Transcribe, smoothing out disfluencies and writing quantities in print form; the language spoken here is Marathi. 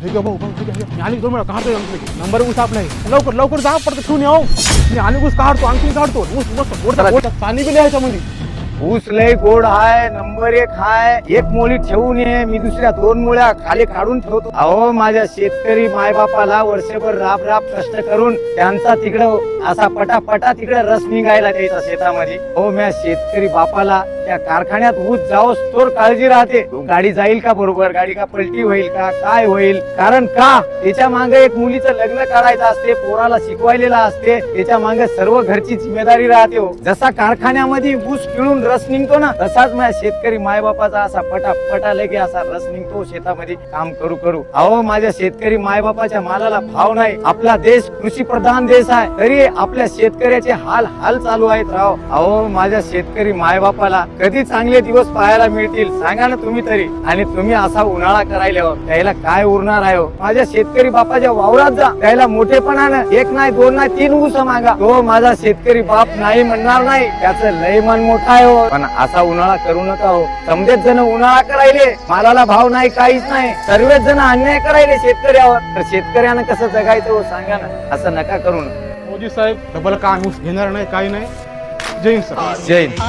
हे घ्या भाऊ ठीक आहे मी आली 2 वेळा काढतो नंबर ऊस आपला आहे लवकर लवकर जा पडतं ठेवून येऊ मी आली ऊस काढतो आणखी काढतो ऊस मस्त गोड पाणी बी लिहायचं मध्ये ऊस लय गोड हाय नंबर 1 हाय एक मोळी ठेवून ये मी दुसऱ्या 2 मुळ्या खाली काढून ठेवतो अहो माझ्या शेतकरी मायबापाला वर्षभर राब राब कष्ट करून त्यांचा तिकडं असा पटापटा तिकडे रस निघायला द्यायचा शेतामध्ये हो म्या शेतकरी बापाला त्या कारखान्यात ऊस जाओस तोर काळजी राहते गाडी जाईल का बरोबर गाडी का पलटी होईल का काय होईल कारण का त्याच्या मागे एक मुलीचं लग्न करायचं असते पोराला शिकवायलेला असते त्याच्या मागे सर्व घरची जिम्मेदारी राहते हो जसा कारखान्यामध्ये ऊस पिळून रस निघतो ना तसाच माझ्या शेतकरी मायबापाचा असा पटापटा लगे असा रस निघतो शेतामध्ये काम करू करू अहो माझ्या शेतकरी मायबापाच्या मालाला भाव नाही आपला देश कृषी प्रधान देश आहे तरी आपल्या शेतकऱ्याचे हाल हाल चालू आहेत राव अहो माझ्या शेतकरी मायबापाला कधी चांगले दिवस पाहायला मिळतील सांगा ना तुम्ही तरी आणि तुम्ही असा उन्हाळा करायला त्याला काय उरणार आहे माझ्या शेतकरी बापाच्या वावरात जा त्याला मोठेपणानं 1 नाही 2 नाही 3 ऊस मागा तो माझा शेतकरी बाप नाही म्हणणार नाही त्याचं लय मन मोठा आहे पण असा उन्हाळा करू नका हो समजेच जण उन्हाळा करायले मालाला भाव नाही काहीच नाही सर्वच जण अन्याय करायले शेतकऱ्यावर तर शेतकऱ्यानं कसं जगायचं हो सांगा ना असं नका करू ना मोदी साहेब डबल काम ऊस घेणार नाही काही नाही जय हिंद सर जय हिंद.